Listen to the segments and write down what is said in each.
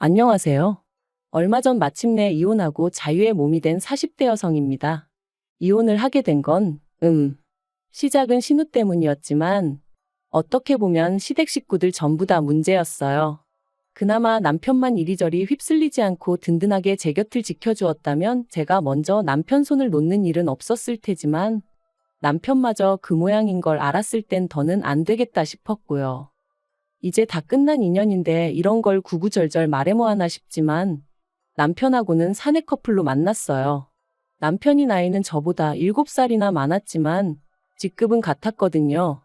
안녕하세요. 얼마 전 마침내 이혼하고 자유의 몸이 된 40대 여성입니다. 이혼을 하게 된 건, 시작은 신우 때문이었지만, 어떻게 보면 시댁 식구들 전부 다 문제였어요. 그나마 남편만 이리저리 휩쓸리지 않고 든든하게 제 곁을 지켜주었다면 제가 먼저 남편 손을 놓는 일은 없었을 테지만, 남편마저 그 모양인 걸 알았을 땐 더는 안 되겠다 싶었고요. 이제 다 끝난 인연인데 이런 걸 구구절절 말해 뭐하나 싶지만 남편하고는 사내 커플로 만났어요. 남편이 나이는 저보다 7살이나 많았지만 직급은 같았거든요.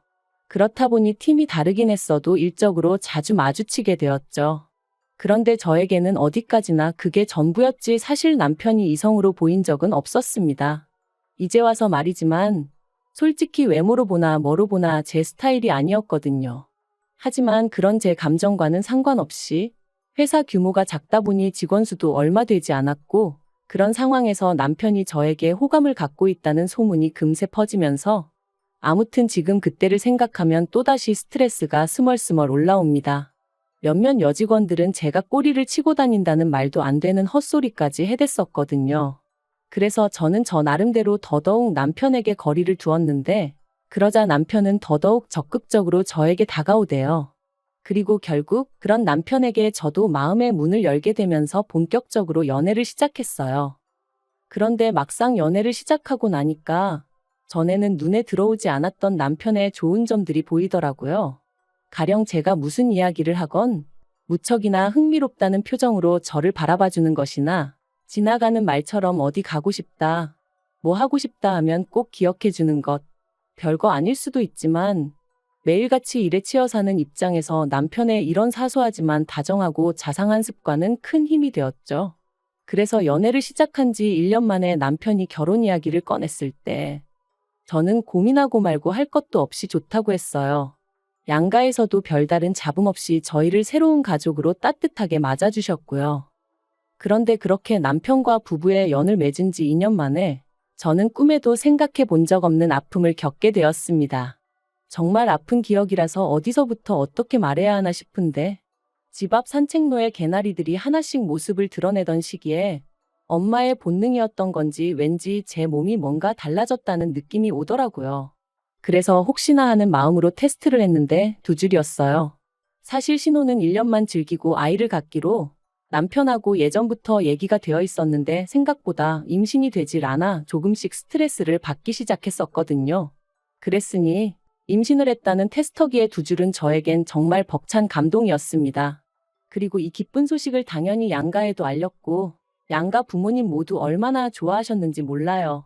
그렇다 보니 팀이 다르긴 했어도 일적으로 자주 마주치게 되었죠. 그런데 저에게는 어디까지나 그게 전부였지 사실 남편이 이성으로 보인 적은 없었습니다. 이제 와서 말이지만 솔직히 외모로 보나 뭐로 보나 제 스타일이 아니었거든요. 하지만 그런 제 감정과는 상관없이 회사 규모가 작다 보니 직원 수도 얼마 되지 않았고 그런 상황에서 남편이 저에게 호감을 갖고 있다는 소문이 금세 퍼지면서 아무튼 지금 그때를 생각하면 또다시 스트레스가 스멀스멀 올라옵니다. 몇몇 여직원들은 제가 꼬리를 치고 다닌다는 말도 안 되는 헛소리까지 해댔었거든요. 그래서 저는 저 나름대로 더더욱 남편에게 거리를 두었는데 그러자 남편은 더더욱 적극적으로 저에게 다가오대요. 그리고 결국 그런 남편에게 저도 마음의 문을 열게 되면서 본격적으로 연애를 시작했어요. 그런데 막상 연애를 시작하고 나니까 전에는 눈에 들어오지 않았던 남편의 좋은 점들이 보이더라고요. 가령 제가 무슨 이야기를 하건 무척이나 흥미롭다는 표정으로 저를 바라봐주는 것이나 지나가는 말처럼 어디 가고 싶다, 뭐 하고 싶다 하면 꼭 기억해주는 것. 별거 아닐 수도 있지만 매일같이 일에 치여 사는 입장에서 남편의 이런 사소하지만 다정하고 자상한 습관은 큰 힘이 되었죠. 그래서 연애를 시작한 지 1년 만에 남편이 결혼 이야기를 꺼냈을 때 저는 고민하고 말고 할 것도 없이 좋다고 했어요. 양가에서도 별다른 잡음 없이 저희를 새로운 가족으로 따뜻하게 맞아주셨고요. 그런데 그렇게 남편과 부부의 연을 맺은 지 2년 만에 저는 꿈에도 생각해 본 적 없는 아픔을 겪게 되었습니다. 정말 아픈 기억이라서 어디서부터 어떻게 말해야 하나 싶은데 집 앞 산책로에 개나리들이 하나씩 모습을 드러내던 시기에 엄마의 본능이었던 건지 왠지 제 몸이 뭔가 달라졌다는 느낌이 오더라고요. 그래서 혹시나 하는 마음으로 테스트를 했는데 2줄이었어요. 사실 신혼은 1년만 즐기고 아이를 갖기로 남편하고 예전부터 얘기가 되어 있었는데 생각보다 임신이 되질 않아 조금씩 스트레스를 받기 시작했었거든요. 그랬으니 임신을 했다는 테스터기의 2줄은 저에겐 정말 벅찬 감동이었습니다. 그리고 이 기쁜 소식을 당연히 양가에도 알렸고 양가 부모님 모두 얼마나 좋아하셨는지 몰라요.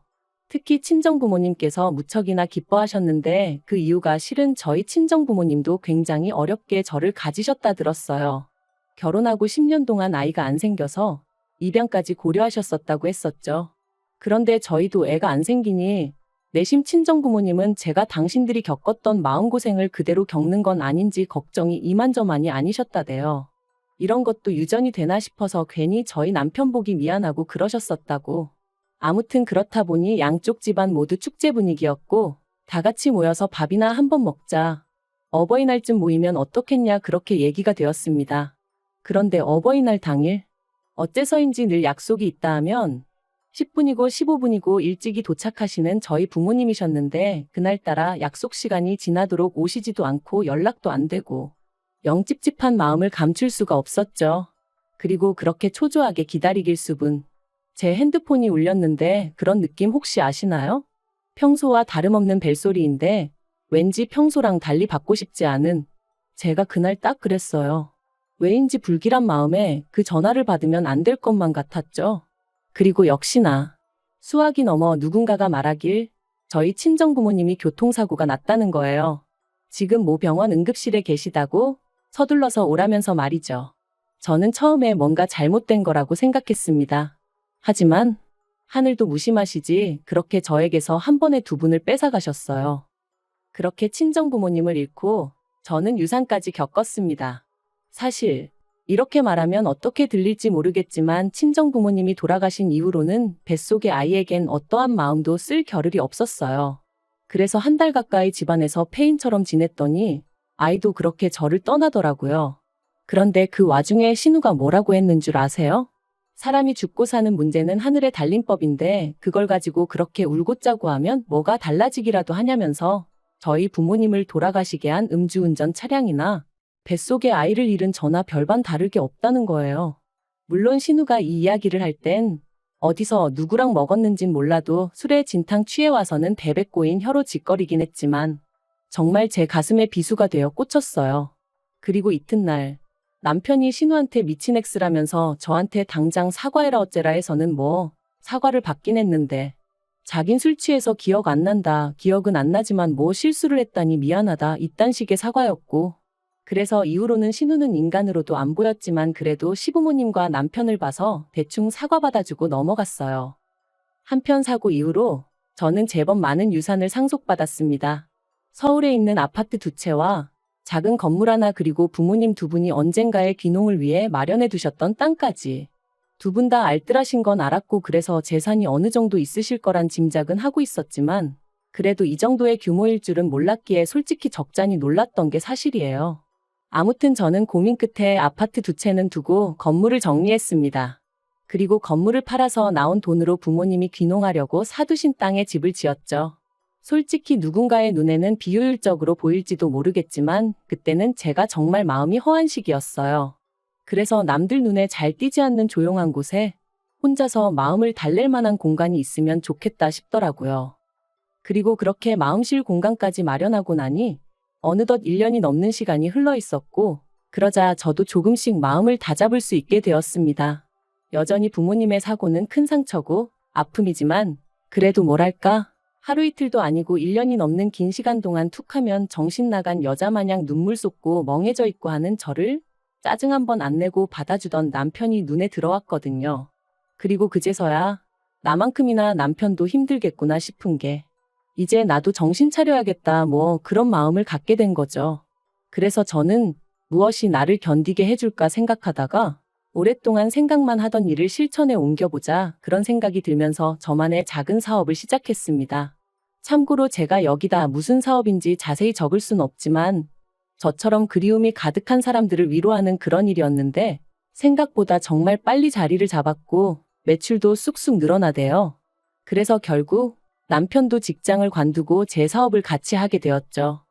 특히 친정부모님께서 무척이나 기뻐하셨는데 그 이유가 실은 저희 친정부모님도 굉장히 어렵게 저를 가지셨다 들었어요. 결혼하고 10년 동안 아이가 안 생겨서 입양까지 고려하셨었다고 했었죠. 그런데 저희도 애가 안 생기니 내심 친정부모님은 제가 당신들이 겪었던 마음고생을 그대로 겪는 건 아닌지 걱정이 이만저만이 아니셨다대요. 이런 것도 유전이 되나 싶어서 괜히 저희 남편 보기 미안하고 그러셨었다고. 아무튼 그렇다 보니 양쪽 집안 모두 축제 분위기였고 다 같이 모여서 밥이나 한번 먹자. 어버이날쯤 모이면 어떻겠냐 그렇게 얘기가 되었습니다. 그런데 어버이날 당일 어째서인지 늘 약속이 있다 하면 10분이고 15분이고 일찍이 도착하시는 저희 부모님이셨는데 그날따라 약속 시간이 지나도록 오시지도 않고 연락도 안 되고 영 찝찝한 마음을 감출 수가 없었죠. 그리고 그렇게 초조하게 기다리길 수분. 제 핸드폰이 울렸는데 그런 느낌 혹시 아시나요? 평소와 다름없는 벨소리인데 왠지 평소랑 달리 받고 싶지 않은 제가 그날 딱 그랬어요. 왜인지 불길한 마음에 그 전화를 받으면 안 될 것만 같았죠. 그리고 역시나 수학이 넘어 누군가가 말하길 저희 친정부모님이 교통사고가 났다는 거예요. 지금 모 병원 응급실에 계시다고 서둘러서 오라면서 말이죠. 저는 처음에 뭔가 잘못된 거라고 생각했습니다. 하지만 하늘도 무심하시지 그렇게 저에게서 한 번에 2분을 뺏어가셨어요. 그렇게 친정부모님을 잃고 저는 유산까지 겪었습니다. 사실 이렇게 말하면 어떻게 들릴지 모르겠지만 친정부모님이 돌아가신 이후로는 뱃속의 아이에겐 어떠한 마음도 쓸 겨를이 없었어요. 그래서 1달 가까이 집안에서 폐인처럼 지냈더니 아이도 그렇게 저를 떠나더라고요. 그런데 그 와중에 신우가 뭐라고 했는 줄 아세요? 사람이 죽고 사는 문제는 하늘에 달린 법인데 그걸 가지고 그렇게 울고 짜고 하면 뭐가 달라지기라도 하냐면서 저희 부모님을 돌아가시게 한 음주운전 차량이나 뱃속에 아이를 잃은 저나 별반 다를 게 없다는 거예요. 물론 신우가 이 이야기를 할 땐 어디서 누구랑 먹었는진 몰라도 술에 진탕 취해 와서는 베베 꼬인 혀로 짓거리긴 했지만 정말 제 가슴에 비수가 되어 꽂혔어요. 그리고 이튿날 남편이 신우한테 미친 엑스라면서 저한테 당장 사과해라 어째라 해서는 뭐 사과를 받긴 했는데 자긴 술 취해서 기억 안 난다. 기억은 안 나지만 뭐 실수를 했다니 미안하다. 이딴 식의 사과였고 그래서 이후로는 신우는 인간으로도 안 보였지만 그래도 시부모님과 남편을 봐서 대충 사과 받아주고 넘어갔어요. 한편 사고 이후로 저는 제법 많은 유산을 상속받았습니다. 서울에 있는 아파트 2채와 작은 건물 하나 그리고 부모님 2분이 언젠가의 귀농을 위해 마련해 두셨던 땅까지. 2분 다 알뜰하신 건 알았고 그래서 재산이 어느 정도 있으실 거란 짐작은 하고 있었지만 그래도 이 정도의 규모일 줄은 몰랐기에 솔직히 적잖이 놀랐던 게 사실이에요. 아무튼 저는 고민 끝에 아파트 2채는 두고 건물을 정리했습니다. 그리고 건물을 팔아서 나온 돈으로 부모님이 귀농하려고 사두신 땅에 집을 지었죠. 솔직히 누군가의 눈에는 비효율적으로 보일지도 모르겠지만 그때는 제가 정말 마음이 허한 시기였어요. 그래서 남들 눈에 잘 띄지 않는 조용한 곳에 혼자서 마음을 달랠 만한 공간이 있으면 좋겠다 싶더라고요. 그리고 그렇게 마음 쉴 공간까지 마련하고 나니 어느덧 1년이 넘는 시간이 흘러 있었고 그러자 저도 조금씩 마음을 다잡을 수 있게 되었습니다. 여전히 부모님의 사고는 큰 상처고 아픔이지만 그래도 뭐랄까 하루 이틀도 아니고 1년이 넘는 긴 시간 동안 툭하면 정신 나간 여자 마냥 눈물 쏟고 멍해져 있고 하는 저를 짜증 한 번 안 내고 받아주던 남편이 눈에 들어왔거든요. 그리고 그제서야 나만큼이나 남편도 힘들겠구나 싶은 게 이제 나도 정신 차려야겠다 뭐 그런 마음을 갖게 된 거죠. 그래서 저는 무엇이 나를 견디게 해줄까 생각하다가 오랫동안 생각만 하던 일을 실천에 옮겨보자 그런 생각이 들면서 저만의 작은 사업을 시작했습니다. 참고로 제가 여기다 무슨 사업인지 자세히 적을 순 없지만 저처럼 그리움이 가득한 사람들을 위로하는 그런 일이었는데 생각보다 정말 빨리 자리를 잡았고 매출도 쑥쑥 늘어나대요. 그래서 결국 남편도 직장을 관두고 제 사업을 같이 하게 되었죠.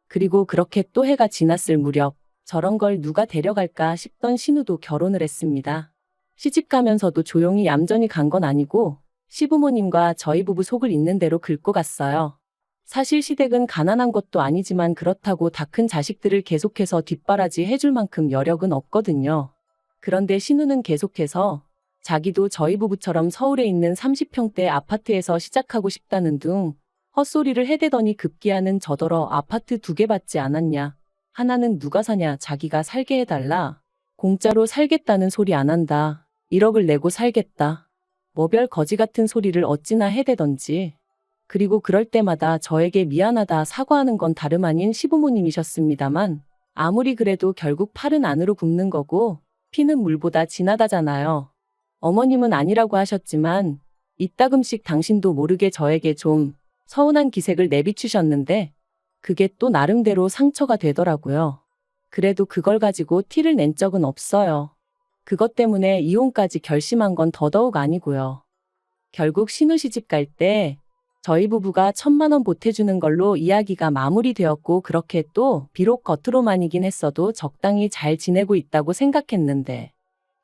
그리고 그렇게 또 해가 지났을 무렵 저런 걸 누가 데려갈까 싶던 신우도 결혼을 했습니다. 시집가면서도 조용히 얌전히 간 건 아니고 시부모님과 저희 부부 속을 있는 대로 긁고 갔어요. 사실 시댁은 가난한 것도 아니지만 그렇다고 다 큰 자식들을 계속해서 뒷바라지 해줄 만큼 여력은 없거든요. 그런데 신우는 계속해서 자기도 저희 부부처럼 서울에 있는 30평대 아파트에서 시작하고 싶다는 둥 헛소리를 해대더니 급기야는 저더러 아파트 2개 받지 않았냐. 하나는 누가 사냐 자기가 살게 해달라. 공짜로 살겠다는 소리 안 한다. 1억을 내고 살겠다. 뭐별 거지 같은 소리를 어찌나 해대던지. 그리고 그럴 때마다 저에게 미안하다 사과하는 건 다름 아닌 시부모님이셨습니다만 아무리 그래도 결국 팔은 안으로 굽는 거고 피는 물보다 진하다잖아요. 어머님은 아니라고 하셨지만 이따금씩 당신도 모르게 저에게 좀 서운한 기색을 내비추셨는데 그게 또 나름대로 상처가 되더라고요. 그래도 그걸 가지고 티를 낸 적은 없어요. 그것 때문에 이혼까지 결심한 건 더더욱 아니고요. 결국 신우 시집 갈 때 저희 부부가 1,000만 원 보태주는 걸로 이야기가 마무리되었고 그렇게 또 비록 겉으로만이긴 했어도 적당히 잘 지내고 있다고 생각했는데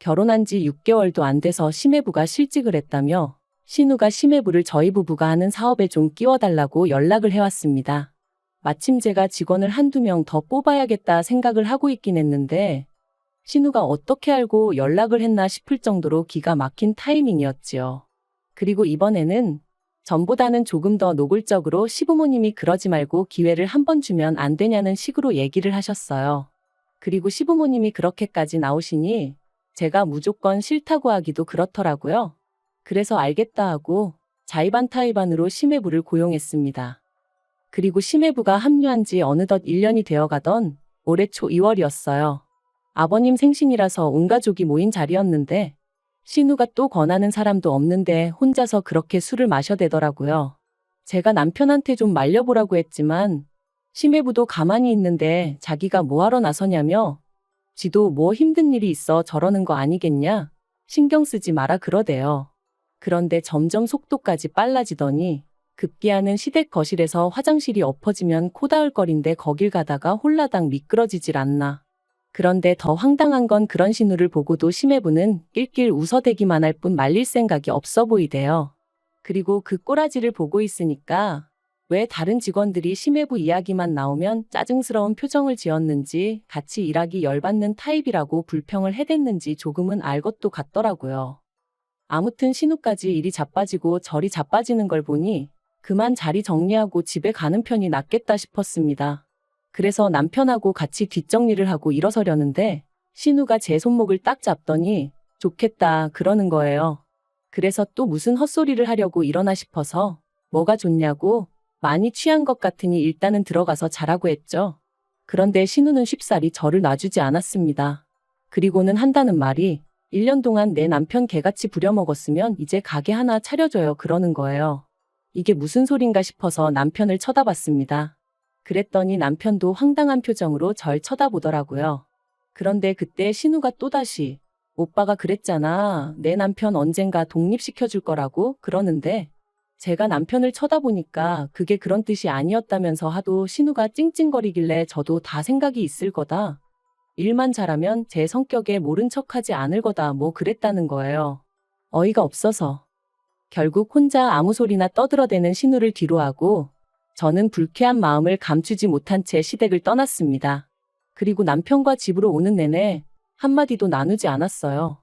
결혼한 지 6개월도 안 돼서 시매부가 실직을 했다며 신우가 시매부를 저희 부부가 하는 사업에 좀 끼워달라고 연락을 해왔습니다. 마침 제가 직원을 한두 명 더 뽑아야겠다 생각을 하고 있긴 했는데 신우가 어떻게 알고 연락을 했나 싶을 정도로 기가 막힌 타이밍이었지요. 그리고 이번에는 전보다는 조금 더 노골적으로 시부모님이 그러지 말고 기회를 한 번 주면 안 되냐는 식으로 얘기를 하셨어요. 그리고 시부모님이 그렇게까지 나오시니 제가 무조건 싫다고 하기도 그렇더라고요. 그래서 알겠다 하고 자의반타의반으로 시매부를 고용했습니다. 그리고 시매부가 합류한 지 어느덧 1년이 되어가던 올해 초 2월이었어요. 아버님 생신이라서 온 가족이 모인 자리였는데 신우가 또 권하는 사람도 없는데 혼자서 그렇게 술을 마셔대더라고요. 제가 남편한테 좀 말려보라고 했지만 시매부도 가만히 있는데 자기가 뭐하러 나서냐며 지도 뭐 힘든 일이 있어 저러는 거 아니겠냐? 신경 쓰지 마라 그러대요. 그런데 점점 속도까지 빨라지더니 급기야는 시댁 거실에서 화장실이 엎어지면 코다을거린데 거길 가다가 홀라당 미끄러지질 않나. 그런데 더 황당한 건 그런 신우를 보고도 심해부는 낄낄 웃어대기만 할 뿐 말릴 생각이 없어 보이대요. 그리고 그 꼬라지를 보고 있으니까 왜 다른 직원들이 심해부 이야기만 나오면 짜증스러운 표정을 지었는지 같이 일하기 열받는 타입이라고 불평을 해댔는지 조금은 알 것도 같더라고요. 아무튼 신우까지 이리 자빠지고 저리 자빠지는 걸 보니 그만 자리 정리하고 집에 가는 편이 낫겠다 싶었습니다. 그래서 남편하고 같이 뒷정리를 하고 일어서려는데 신우가 제 손목을 딱 잡더니 좋겠다 그러는 거예요. 그래서 또 무슨 헛소리를 하려고 일어나 싶어서 뭐가 좋냐고 많이 취한 것 같으니 일단은 들어가서 자라고 했죠. 그런데 신우는 쉽사리 저를 놔주지 않았습니다. 그리고는 한다는 말이 1년 동안 내 남편 개같이 부려먹었으면 이제 가게 하나 차려줘요 그러는 거예요. 이게 무슨 소린가 싶어서 남편을 쳐다봤습니다. 그랬더니 남편도 황당한 표정으로 절 쳐다보더라고요. 그런데 그때 신우가 또다시 오빠가 그랬잖아. 내 남편 언젠가 독립시켜줄 거라고 그러는데 제가 남편을 쳐다보니까 그게 그런 뜻이 아니었다면서 하도 신우가 찡찡거리길래 저도 다 생각이 있을 거다. 일만 잘하면 제 성격에 모른 척하지 않을 거다 뭐 그랬다는 거예요. 어이가 없어서. 결국 혼자 아무 소리나 떠들어대는 신우를 뒤로하고 저는 불쾌한 마음을 감추지 못한 채 시댁을 떠났습니다. 그리고 남편과 집으로 오는 내내 한마디도 나누지 않았어요.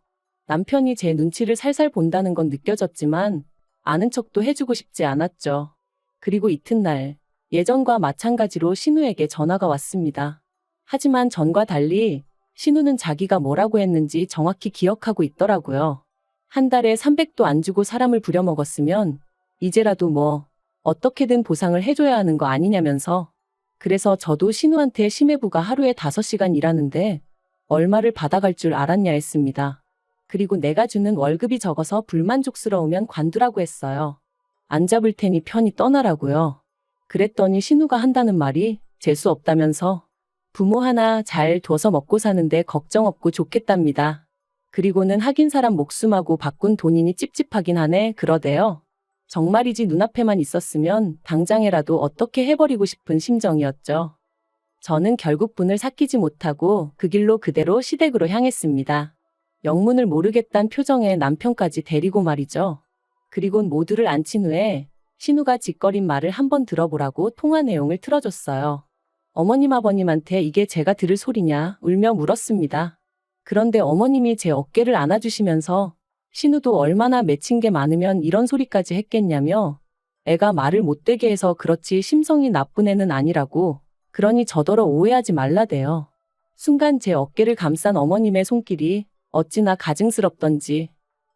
남편이 제 눈치를 살살 본다는 건 느껴졌지만 아는 척도 해주고 싶지 않았죠. 그리고 이튿날 예전과 마찬가지로 신우에게 전화가 왔습니다. 하지만 전과 달리 신우는 자기가 뭐라고 했는지 정확히 기억하고 있더라고요. 한 달에 300도 안 주고 사람을 부려먹었으면 이제라도 뭐 어떻게든 보상을 해줘야 하는 거 아니냐면서. 그래서 저도 신우한테 심해부가 하루에 5시간 일하는데 얼마를 받아갈 줄 알았냐 했습니다. 그리고 내가 주는 월급이 적어서 불만족스러우면 관두라고 했어요. 안 잡을 테니 편히 떠나라고요. 그랬더니 신우가 한다는 말이 재수 없다면서 부모 하나 잘 둬서 먹고 사는데 걱정 없고 좋겠답니다. 그리고는 하긴 사람 목숨하고 바꾼 돈이니 찝찝하긴 하네 그러대요. 정말이지 눈앞에만 있었으면 당장에라도 어떻게 해버리고 싶은 심정이었죠. 저는 결국 분을 삭히지 못하고 그 길로 그대로 시댁으로 향했습니다. 영문을 모르겠단 표정에 남편까지 데리고 말이죠. 그리곤 모두를 앉힌 후에 신우가 짓거린 말을 한번 들어보라고 통화 내용을 틀어줬어요. 어머님 아버님한테 이게 제가 들을 소리냐 울며 물었습니다. 그런데 어머님이 제 어깨를 안아주시면서 신우도 얼마나 맺힌 게 많으면 이런 소리까지 했겠냐며 애가 말을 못되게 해서 그렇지 심성이 나쁜 애는 아니라고 그러니 저더러 오해하지 말라대요. 순간 제 어깨를 감싼 어머님의 손길이 어찌나 가증스럽던지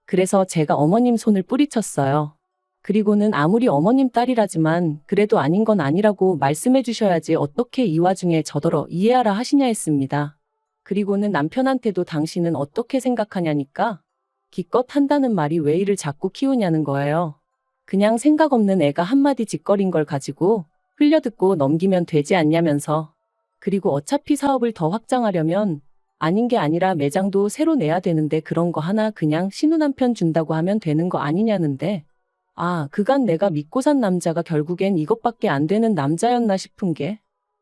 그래서 제가 어머님 손을 뿌리쳤어요. 그리고는 아무리 어머님 딸이라지만 그래도 아닌 건 아니라고 말씀해 주셔야지 어떻게 이 와중에 저더러 이해하라 하시냐 했습니다. 그리고는 남편한테도 당신은 어떻게 생각하냐니까 기껏 한다는 말이 왜 이를 자꾸 키우냐는 거예요. 그냥 생각 없는 애가 한마디 짓거린 걸 가지고 흘려듣고 넘기면 되지 않냐면서. 그리고 어차피 사업을 더 확장하려면 아닌 게 아니라 매장도 새로 내야 되는데 그런 거 하나 그냥 신우 남편 준다고 하면 되는 거 아니냐는데 아, 그간 내가 믿고 산 남자가 결국엔 이것밖에 안 되는 남자였나 싶은 게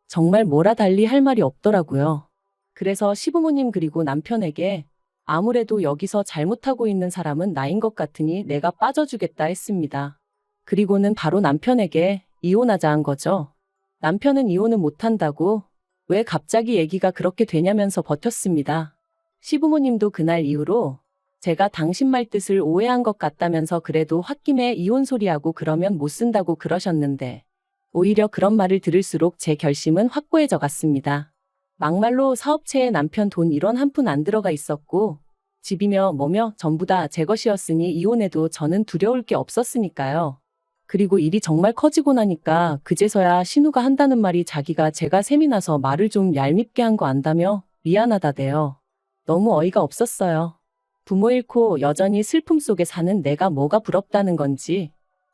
정말 뭐라 달리 할 말이 없더라고요. 그래서 시부모님 그리고 남편에게 아무래도 여기서 잘못하고 있는 사람은 나인 것 같으니 내가 빠져주겠다 했습니다. 그리고는 바로 남편에게 이혼하자 한 거죠. 남편은 이혼은 못한다고 왜 갑자기 얘기가 그렇게 되냐면서 버텼습니다. 시부모님도 그날 이후로 제가 당신 말 뜻을 오해한 것 같다면서 그래도 홧김에 이혼 소리하고 그러면 못 쓴다고 그러셨는데 오히려 그런 말을 들을수록 제 결심은 확고해져 갔습니다. 막말로 사업체에 남편 돈 1원 한 푼 안 들어가 있었고 집이며 뭐며 전부 다 제 것이었으니 이혼해도 저는 두려울 게 없었으니까요. 그리고 일이 정말 커지고 나니까 그제서야 신우가 한다는 말이 자기가 제가 셈이 나서 말을 좀 얄밉게 한 거 안다며 미안하다대요. 너무 어이가 없었어요. 부모 잃고 여전히 슬픔 속에 사는 내가 뭐가 부럽다는 건지.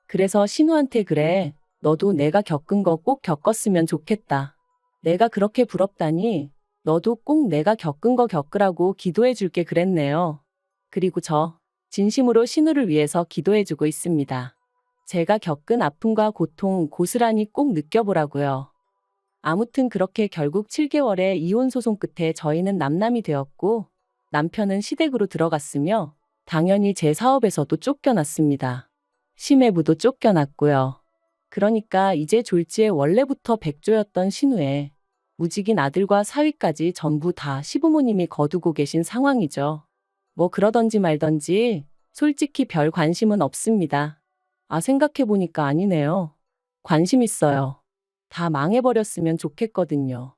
그래서 신우한테 그래, 너도 내가 겪은 거 꼭 겪었으면 좋겠다. 내가 그렇게 부럽다니 너도 꼭 내가 겪은 거 겪으라고 기도해 줄게 그랬네요. 그리고 저 진심으로 신우를 위해서 기도해 주고 있습니다. 제가 겪은 아픔과 고통 고스란히 꼭 느껴보라고요. 아무튼 그렇게 결국 7개월의 이혼 소송 끝에 저희는 남남이 되었고 남편은 시댁으로 들어갔으며 당연히 제 사업에서도 쫓겨났습니다. 심해부도 쫓겨났고요. 그러니까 이제 졸지에 원래부터 백조였던 신우의 무직인 아들과 사위까지 전부 다 시부모님이 거두고 계신 상황이죠. 뭐 그러던지 말던지 솔직히 별 관심은 없습니다. 아, 생각해보니까 아니네요. 관심 있어요. 다 망해버렸으면 좋겠거든요.